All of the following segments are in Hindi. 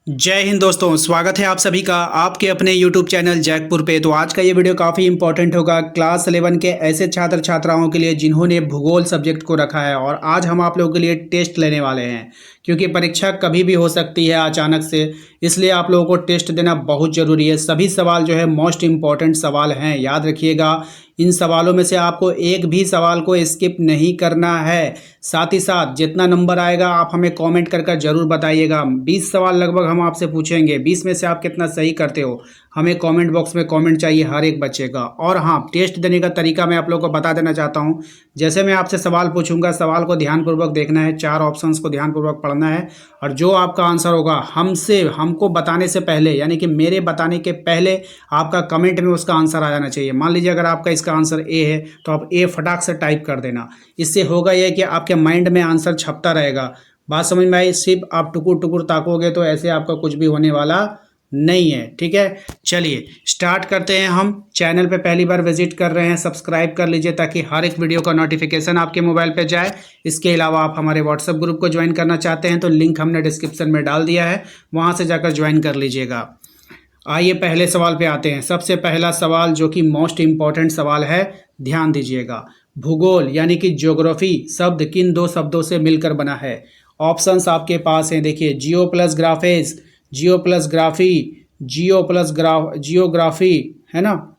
जय हिंद दोस्तों, स्वागत है आप सभी का आपके अपने YouTube चैनल जैकपुर पे। तो आज का ये वीडियो काफ़ी इंपॉर्टेंट होगा क्लास 11 के ऐसे छात्र छात्राओं के लिए जिन्होंने भूगोल सब्जेक्ट को रखा है। और आज हम आप लोगों के लिए टेस्ट लेने वाले हैं, क्योंकि परीक्षा कभी भी हो सकती है अचानक से, इसलिए आप लोगों को टेस्ट देना बहुत ज़रूरी है। सभी सवाल जो है मोस्ट इम्पॉर्टेंट सवाल हैं, याद रखिएगा। इन सवालों में से आपको एक भी सवाल को स्किप नहीं करना है। साथ ही साथ जितना नंबर आएगा आप हमें कमेंट कर कर जरूर बताइएगा। 20 सवाल लगभग हम आपसे पूछेंगे, 20 में से आप कितना सही करते हो हमें कमेंट बॉक्स में कमेंट चाहिए हर एक बच्चे का। और हाँ, टेस्ट देने का तरीका मैं आप लोगों को बता देना चाहता हूँ। जैसे मैं आपसे सवाल पूछूंगा, सवाल को ध्यानपूर्वक देखना है, 4 ऑप्शंस को ध्यानपूर्वक पढ़ना है, और जो आपका आंसर होगा हमको बताने से पहले, यानी कि मेरे बताने के पहले आपका कमेंट में उसका आंसर आ जाना चाहिए। मान लीजिए अगर आपका इसका आंसर ए है तो आप ए फटाक से टाइप कर देना। इससे होगा यह कि आपके माइंड में आंसर छपता रहेगा। बात समझ में आई? सिर्फ आप टुकुर टुकुर ताकोगे तो ऐसे आपका कुछ भी होने वाला नहीं है। ठीक है, चलिए स्टार्ट करते हैं। हम चैनल पे पहली बार विजिट कर रहे हैं, सब्सक्राइब कर लीजिए ताकि हर एक वीडियो का नोटिफिकेशन आपके मोबाइल पे जाए। इसके अलावा आप हमारे व्हाट्सएप ग्रुप को ज्वाइन करना चाहते हैं तो लिंक हमने डिस्क्रिप्शन में डाल दिया है, वहाँ से जाकर ज्वाइन कर लीजिएगा। आइए पहले सवाल पे आते हैं। सबसे पहला सवाल जो कि मोस्ट इम्पॉर्टेंट सवाल है, ध्यान दीजिएगा। भूगोल यानी कि ज्योग्राफी शब्द किन दो शब्दों से मिलकर बना है? ऑप्शंस आपके पास हैं, देखिए। जियो प्लस ग्राफेस, जियो प्लस ग्राफी, जियोग्राफी, है ना।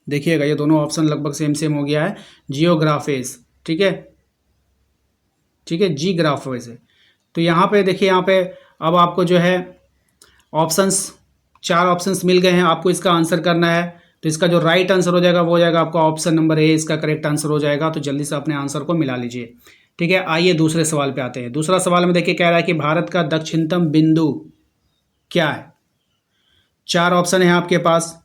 देखिएगा ये दोनों ऑप्शन लगभग सेम सेम हो गया है। जियोग्राफेस, ठीक है, ठीक है, जी ग्राफेस है। तो यहाँ पे देखिए, यहाँ पे अब आपको जो है ऑप्शंस, 4 ऑप्शंस मिल गए हैं, आपको इसका आंसर करना है। तो इसका जो राइट आंसर हो जाएगा वो हो जाएगा आपका ऑप्शन नंबर ए, इसका करेक्ट आंसर हो जाएगा। तो जल्दी से अपने आंसर को मिला लीजिए। ठीक है, आइए दूसरे सवाल पे आते हैं। दूसरा सवाल में देखिए कह रहा है कि भारत का दक्षिणतम बिंदु क्या है? 4 ऑप्शन है आपके पास।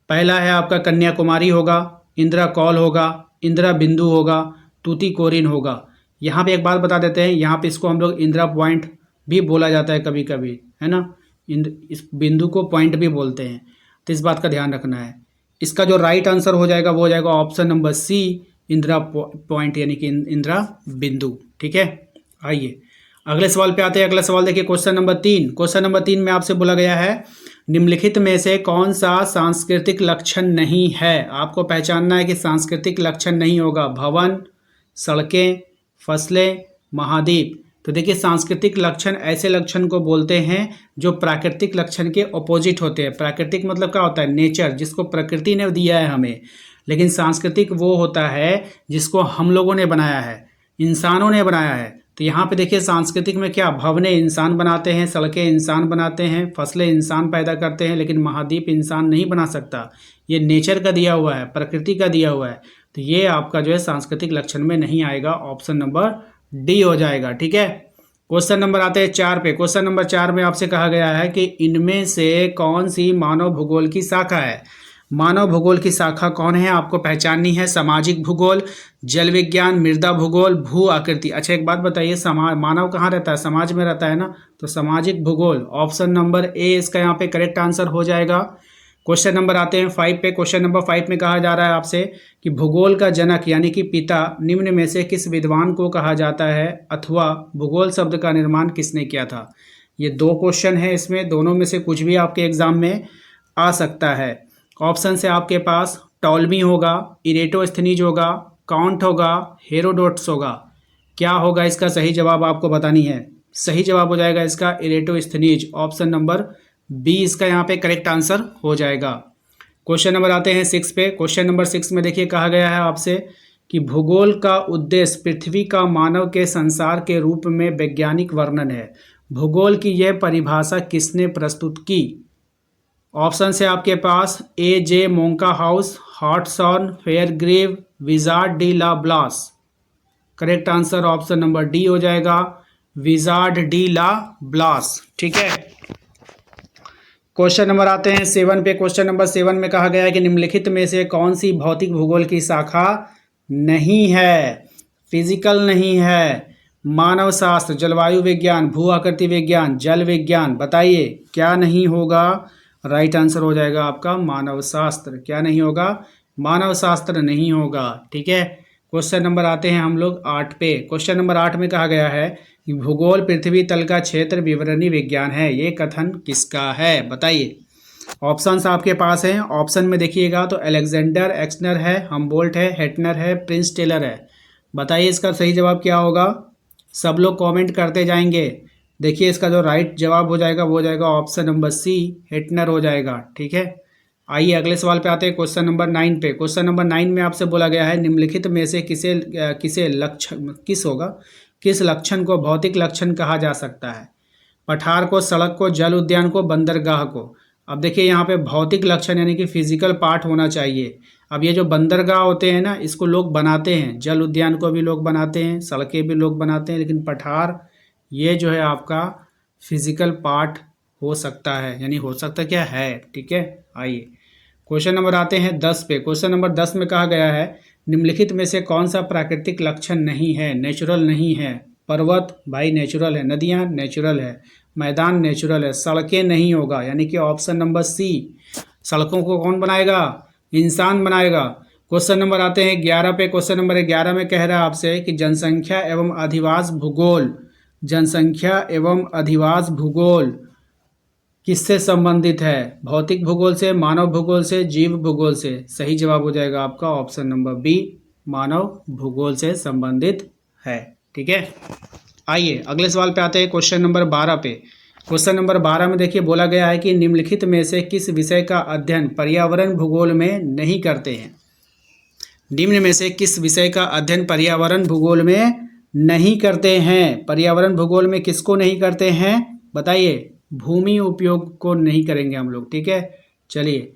पहला है आपका कन्याकुमारी होगा, इंदिरा कौल होगा, इंदिरा बिंदु होगा, तूतीकोरिन होगा। यहाँ पे एक बात बता देते हैं, यहाँ पे इसको हम लोग इंदिरा पॉइंट भी बोला जाता है कभी कभी, है ना। इस बिंदु को पॉइंट भी बोलते हैं, तो इस बात का ध्यान रखना है। इसका जो राइट आंसर हो जाएगा वो हो जाएगा option number C, Indira point यानी कि इंदिरा बिंदु। ठीक है, आइए अगले सवाल पे आते हैं। अगला सवाल देखिए, क्वेश्चन नंबर 3। क्वेश्चन नंबर 3 में आपसे बोला गया है निम्नलिखित में से कौन सा सांस्कृतिक लक्षण नहीं है? आपको पहचानना है कि सांस्कृतिक लक्षण नहीं होगा। भवन, सड़कें, फसलें, महाद्वीप। तो देखिए, सांस्कृतिक लक्षण ऐसे लक्षण को बोलते हैं जो प्राकृतिक लक्षण के ऑपोजिट होते हैं। प्राकृतिक मतलब क्या होता है? नेचर, जिसको प्रकृति ने दिया है हमें। लेकिन सांस्कृतिक वो होता है जिसको हम लोगों ने बनाया है, इंसानों ने बनाया है। तो यहाँ पे देखिए सांस्कृतिक में क्या, भवनें इंसान बनाते हैं, सड़कें इंसान बनाते हैं, फसलें इंसान पैदा करते हैं, लेकिन महाद्वीप इंसान नहीं बना सकता। ये नेचर का दिया हुआ है, प्रकृति का दिया हुआ है। तो ये आपका जो है सांस्कृतिक लक्षण में नहीं आएगा, ऑप्शन नंबर डी हो जाएगा। ठीक है, क्वेश्चन नंबर आते हैं 4 पे। क्वेश्चन नंबर 4 में आपसे कहा गया है कि इनमें से कौन सी मानव भूगोल की शाखा है? मानव भूगोल की शाखा कौन है आपको पहचाननी है। सामाजिक भूगोल, जल विज्ञान, मृदा भूगोल, भू आकृति। अच्छा एक बात बताइए, मानव कहाँ रहता है? समाज में रहता है ना। तो सामाजिक भूगोल, ऑप्शन नंबर ए इसका यहाँ पे करेक्ट आंसर हो जाएगा। क्वेश्चन नंबर आते हैं 5 पे। क्वेश्चन नंबर 5 में कहा जा रहा है आपसे कि भूगोल का जनक यानी कि पिता निम्न में से किस विद्वान को कहा जाता है, अथवा भूगोल शब्द का निर्माण किसने किया था? ये 2 क्वेश्चन है, इसमें दोनों में से कुछ भी आपके एग्जाम में आ सकता है। ऑप्शन से आपके पास टॉलमी होगा, इरेटोस्थनीज होगा, काउंट होगा, हेरोडोट्स होगा। क्या होगा इसका सही जवाब आपको बतानी है। सही जवाब हो जाएगा इसका इरेटोस्थनीज, ऑप्शन नंबर बी इसका यहाँ पे करेक्ट आंसर हो जाएगा। क्वेश्चन नंबर आते हैं 6 पे। क्वेश्चन नंबर 6 में देखिए कहा गया है आपसे कि भूगोल का उद्देश्य पृथ्वी का मानव के संसार के रूप में वैज्ञानिक वर्णन है। भूगोल की यह परिभाषा किसने प्रस्तुत की? ऑप्शन है आपके पास ए जे मोंका हाउस, हॉटसॉन, फेयरग्रीव, विजार्ड डी ला ब्लास। Correct answer option number D हो जाएगा, विजार्ड डी ला ब्लास। ठीक है, क्वेश्चन नंबर आते हैं 7 पे। क्वेश्चन नंबर 7 में कहा गया है कि निम्नलिखित में से कौन सी भौतिक भूगोल की शाखा नहीं है? फिजिकल नहीं है, मानव शास्त्र, जलवायु विज्ञान, भू आकृति विज्ञान, जल विज्ञान। बताइए क्या नहीं होगा? राइट आंसर हो जाएगा आपका मानव शास्त्र। क्या नहीं होगा? मानव शास्त्र नहीं होगा। ठीक है, क्वेश्चन नंबर आते हैं हम लोग 8 पे। क्वेश्चन नंबर 8 में कहा गया है कि भूगोल पृथ्वी तल का क्षेत्र विवरणी विज्ञान है, ये कथन किसका है? बताइए। ऑप्शंस आपके पास हैं। ऑप्शन में देखिएगा तो अलेक्जेंडर एक्सनर है, हमबोल्ट है, हेटनर है, प्रिंस टेलर है। बताइए इसका सही जवाब क्या होगा? सब लोग कमेंट करते जाएंगे। देखिए इसका जो राइट जवाब हो जाएगा वो हो जाएगा ऑप्शन नंबर सी, हेटनर हो जाएगा। ठीक है, आइए अगले सवाल पे आते हैं, क्वेश्चन नंबर 9 पे। क्वेश्चन नंबर 9 में आपसे बोला गया है निम्नलिखित में से किसे लक्षण किस लक्षण को भौतिक लक्षण कहा जा सकता है? पठार को, सड़क को, जल उद्यान को, बंदरगाह को। अब देखिए यहाँ पे भौतिक लक्षण यानी कि फिजिकल पार्ट होना चाहिए। अब ये जो बंदरगाह होते हैं ना, इसको लोग बनाते हैं, जल उद्यान को भी लोग बनाते हैं, सड़कें भी लोग बनाते हैं, लेकिन पठार ये जो है आपका फिजिकल पार्ट हो सकता है, यानी हो सकता क्या है। ठीक है, आइए क्वेश्चन नंबर आते हैं 10 पे। क्वेश्चन नंबर 10 में कहा गया है निम्नलिखित में से कौन सा प्राकृतिक लक्षण नहीं है, नेचुरल नहीं है? पर्वत भाई नेचुरल है, नदियाँ नेचुरल है, मैदान नेचुरल है, सड़कें नहीं होगा, यानी कि ऑप्शन नंबर सी। सड़कों को कौन बनाएगा? इंसान बनाएगा। क्वेश्चन नंबर आते हैं 11 पे। क्वेश्चन नंबर 11 में कह रहा है आपसे कि जनसंख्या एवं अधिवास भूगोल, जनसंख्या एवं अधिवास भूगोल किससे संबंधित है? भौतिक भूगोल से, मानव भूगोल से, जीव भूगोल से? सही जवाब हो जाएगा आपका ऑप्शन नंबर बी, मानव भूगोल से संबंधित है। ठीक है, आइए अगले सवाल पे आते हैं, क्वेश्चन नंबर 12 पे। क्वेश्चन नंबर 12 में देखिए बोला गया है कि निम्नलिखित में से किस विषय का अध्ययन पर्यावरण भूगोल में नहीं करते हैं? निम्न में से किस विषय का अध्ययन पर्यावरण भूगोल में नहीं करते हैं? पर्यावरण भूगोल में किसको नहीं करते हैं बताइए? भूमि उपयोग को नहीं करेंगे हम लोग। ठीक है, चलिए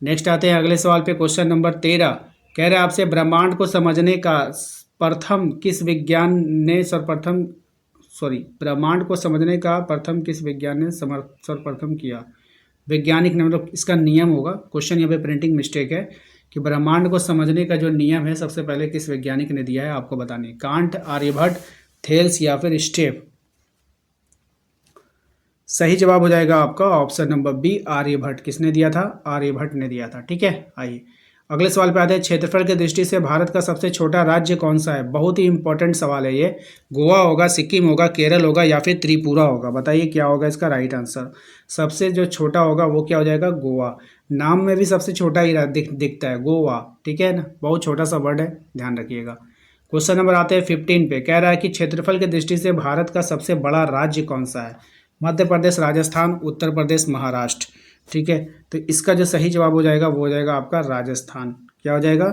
नेक्स्ट आते हैं अगले सवाल पे। क्वेश्चन नंबर 13 कह रहे हैं आपसे ब्रह्मांड को समझने का प्रथम किस विज्ञान ने सर्वप्रथम ब्रह्मांड को समझने का प्रथम किस विज्ञान ने सर्वप्रथम किया? वैज्ञानिक ने, मतलब इसका नियम होगा। क्वेश्चन यहाँ पे प्रिंटिंग मिस्टेक है कि ब्रह्मांड को समझने का जो नियम है सबसे पहले किस वैज्ञानिक ने दिया है आपको बताने। कांट, आर्यभट्ट, थेल्स या फिर स्टेप? सही जवाब हो जाएगा आपका ऑप्शन नंबर बी, आर्यभट्ट। किसने दिया था? आर्यभट्ट ने दिया था। ठीक है, आइए अगले सवाल पे आते हैं। क्षेत्रफल की दृष्टि से भारत का सबसे छोटा राज्य कौन सा है? बहुत ही इंपॉर्टेंट सवाल है ये। गोवा होगा, सिक्किम होगा, केरल होगा या फिर त्रिपुरा होगा? बताइए क्या होगा इसका राइट आंसर। सबसे जो छोटा होगा वो क्या हो जाएगा? गोवा। नाम में भी सबसे छोटा ही दिखता है, गोवा। ठीक है ना, बहुत छोटा सा वर्ड है, ध्यान रखिएगा। क्वेश्चन नंबर आते हैं 15 पे। कह रहा है कि क्षेत्रफल की दृष्टि से भारत का सबसे बड़ा राज्य कौन सा है? मध्य प्रदेश, राजस्थान, उत्तर प्रदेश, महाराष्ट्र? ठीक है, तो इसका जो सही जवाब हो जाएगा वो हो जाएगा आपका राजस्थान। क्या हो जाएगा?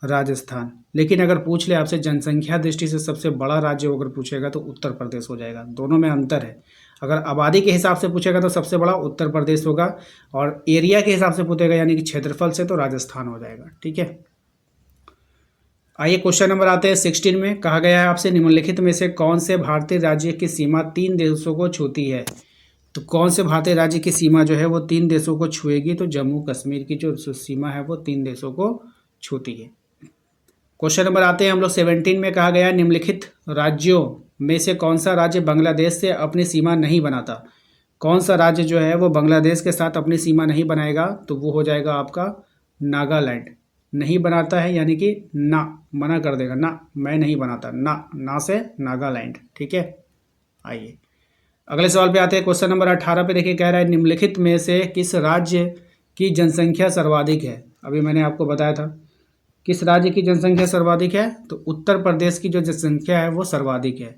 राजस्थान। लेकिन अगर पूछ ले आपसे जनसंख्या दृष्टि से सबसे बड़ा राज्य अगर पूछेगा तो उत्तर प्रदेश हो जाएगा। दोनों में अंतर है। अगर आबादी के हिसाब से पूछेगा तो सबसे बड़ा उत्तर प्रदेश होगा, और एरिया के हिसाब से पूछेगा यानी कि क्षेत्रफल से तो राजस्थान हो जाएगा। ठीक है, आइए क्वेश्चन नंबर आते हैं 16 में। कहा गया है आपसे निम्नलिखित में से कौन से भारतीय राज्य की सीमा 3 देशों को छूती है? तो कौन से भारतीय राज्य की सीमा जो है वो 3 देशों को छुएगी? तो जम्मू कश्मीर की जो सीमा है वो 3 देशों को छूती है। क्वेश्चन नंबर आते हैं हम लोग 17 में। कहा गया निम्नलिखित राज्यों में से कौन सा राज्य बांग्लादेश से अपनी सीमा नहीं बनाता? कौन सा राज्य जो है वो बांग्लादेश के साथ अपनी सीमा नहीं बनाएगा? तो वो हो जाएगा आपका नागालैंड। नहीं बनाता है यानी कि ना, मना कर देगा, ना मैं नहीं बनाता, ना से नागालैंड। ठीक है, आइए अगले सवाल पे आते हैं। क्वेश्चन नंबर 18 पे देखिए कह रहा है निम्नलिखित में से किस राज्य की जनसंख्या सर्वाधिक है? अभी मैंने आपको बताया था किस राज्य की जनसंख्या सर्वाधिक है, तो उत्तर प्रदेश की जो जनसंख्या है वो सर्वाधिक है।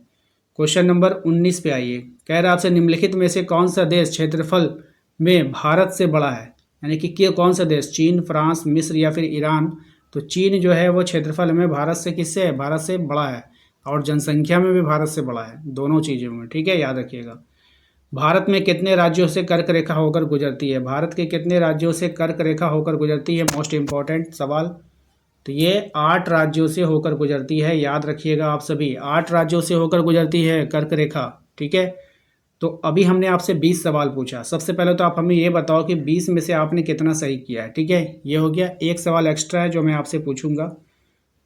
क्वेश्चन नंबर 19 पे आइए। कह रहा है आपसे निम्नलिखित में से कौन सा देश क्षेत्रफल में भारत से बड़ा है? यानी कि कौन सा देश? चीन, फ्रांस, मिस्र या फिर ईरान? तो चीन जो है वो क्षेत्रफल में भारत से किससे है? भारत से बड़ा है, और जनसंख्या में भी भारत से बड़ा है, दोनों चीज़ों में। ठीक है, याद रखिएगा। भारत में कितने राज्यों से कर्क रेखा होकर गुजरती है? भारत के कितने राज्यों से कर्क रेखा होकर गुजरती है? मोस्ट इंपॉर्टेंट सवाल। तो ये 8 राज्यों से होकर गुजरती है, याद रखिएगा आप सभी। 8 राज्यों से होकर गुजरती है कर्क रेखा। ठीक है, तो अभी हमने आपसे 20 सवाल पूछा। सबसे पहले तो आप हमें ये बताओ कि 20 में से आपने कितना सही किया है। ठीक है, ये हो गया। एक सवाल एक्स्ट्रा है जो मैं आपसे पूछूंगा।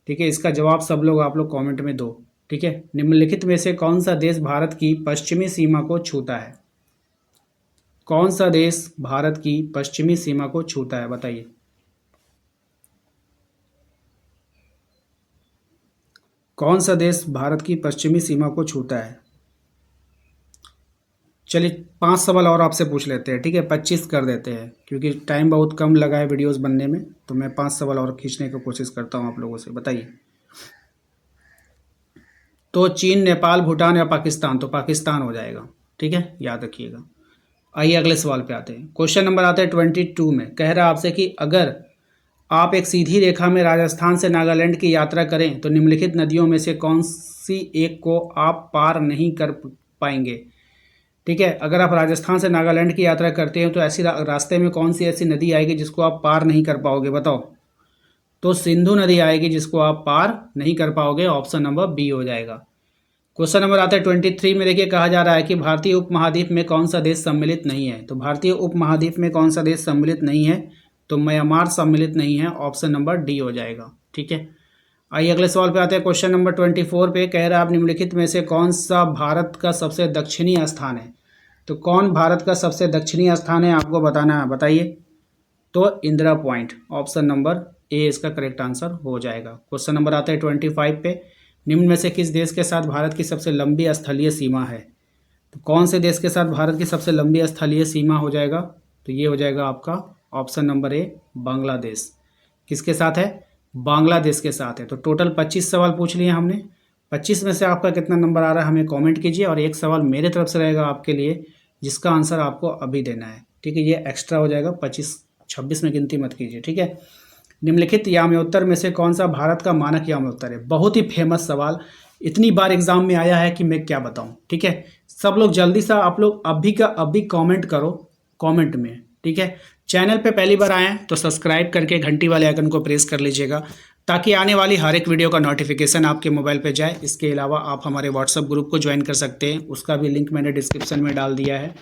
ठीक है, इसका जवाब सब लोग आप लोग कमेंट में दो। ठीक है, निम्नलिखित में से कौन सा देश भारत की पश्चिमी सीमा को छूता है? कौन सा देश भारत की पश्चिमी सीमा को छूता है बताइए। कौन सा देश भारत की पश्चिमी सीमा को छूता है? चलिए 5 सवाल और आपसे पूछ लेते हैं, ठीक है, 25 कर देते हैं क्योंकि टाइम बहुत कम लगा है वीडियोस बनने में, तो मैं 5 सवाल और खींचने की कोशिश करता हूँ आप लोगों से। बताइए। तो चीन, नेपाल, भूटान या पाकिस्तान? तो पाकिस्तान हो जाएगा, ठीक है, याद रखिएगा। आइए अगले सवाल पे आते हैं। क्वेश्चन नंबर आता है 22 में, कह रहा है आपसे कि अगर आप एक सीधी रेखा में राजस्थान से नागालैंड की यात्रा करें तो निम्नलिखित नदियों में से कौन सी एक को आप पार नहीं कर पाएंगे? ठीक है, अगर आप राजस्थान से नागालैंड की यात्रा करते हैं तो ऐसी रास्ते में कौन सी ऐसी नदी आएगी जिसको आप पार नहीं कर पाओगे? बताओ। तो सिंधु नदी आएगी जिसको आप पार नहीं कर पाओगे। ऑप्शन नंबर बी हो जाएगा। क्वेश्चन नंबर आता है 23 में, देखिए कहा जा रहा है कि भारतीय उपमहाद्वीप में कौन सा देश सम्मिलित नहीं है? तो भारतीय उपमहाद्वीप में कौन सा देश सम्मिलित नहीं है? तो म्यांमार सम्मिलित नहीं है। ऑप्शन नंबर डी हो जाएगा, ठीक है। आइए अगले सवाल पे आते हैं। क्वेश्चन नंबर 24 पे कह रहा है आप निम्नलिखित में से कौन सा भारत का सबसे दक्षिणी स्थान है? तो कौन भारत का सबसे दक्षिणी स्थान है आपको बताना है, बताइए। तो Indira point, option number A इसका करेक्ट आंसर हो जाएगा। क्वेश्चन नंबर आता है 25 पे, निम्न में से किस देश के साथ भारत की सबसे लंबी स्थलीय सीमा है? तो कौन से देश के साथ भारत की सबसे लंबी स्थलीय सीमा हो जाएगा? तो ये हो जाएगा आपका ऑप्शन नंबर ए, बांग्लादेश। किसके साथ है? बांग्लादेश के साथ है। तो टोटल 25 सवाल पूछ लिए हमने। 25 में से आपका कितना नंबर आ रहा है हमें कमेंट कीजिए, और एक सवाल मेरे तरफ से रहेगा आपके लिए जिसका आंसर आपको अभी देना है, ठीक है। ये एक्स्ट्रा हो जाएगा, 25-26 में गिनती मत कीजिए, ठीक है। निम्नलिखित याम्योत्तर में से कौन सा भारत का मानक याम्योत्तर है? बहुत ही फेमस सवाल, इतनी बार एग्जाम में आया है कि मैं क्या बताऊं, ठीक है। सब लोग जल्दी से आप लोग अभी का अभी कमेंट करो कमेंट में, ठीक है। चैनल पे पहली बार आए हैं तो सब्सक्राइब करके घंटी वाले आइकन को प्रेस कर लीजिएगा ताकि आने वाली हर एक वीडियो का नोटिफिकेशन आपके मोबाइल पे जाए। इसके अलावा आप हमारे व्हाट्सएप ग्रुप को ज्वाइन कर सकते हैं, उसका भी लिंक मैंने डिस्क्रिप्शन में डाल दिया है।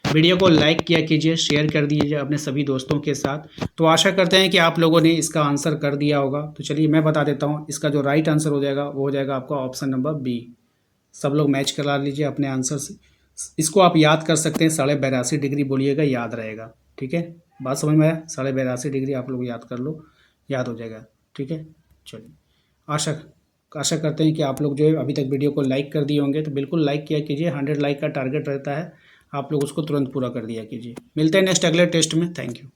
वीडियो को लाइक किया कीजिए, शेयर कर दीजिए अपने सभी दोस्तों के साथ। तो आशा करते हैं कि आप लोगों ने इसका आंसर कर दिया होगा। तो चलिए मैं बता देता हूँ, इसका जो राइट आंसर हो जाएगा वो हो जाएगा आपका ऑप्शन नंबर बी। सब लोग मैच करा लीजिए अपने आंसर से। इसको आप याद कर सकते हैं, 82.5 डिग्री बोलिएगा, याद रहेगा, ठीक है। बात समझ में आया? 82.5 डिग्री आप लोग याद कर लो, याद हो जाएगा, ठीक है। चलिए आशा करते हैं कि आप लोग जो है अभी तक वीडियो को लाइक कर दिए होंगे, तो बिल्कुल लाइक किया कीजिए। 100 लाइक का टारगेट रहता है, आप लोग उसको तुरंत पूरा कर दिया कीजिए। मिलते हैं नेक्स्ट अगले टेस्ट में। Thank you.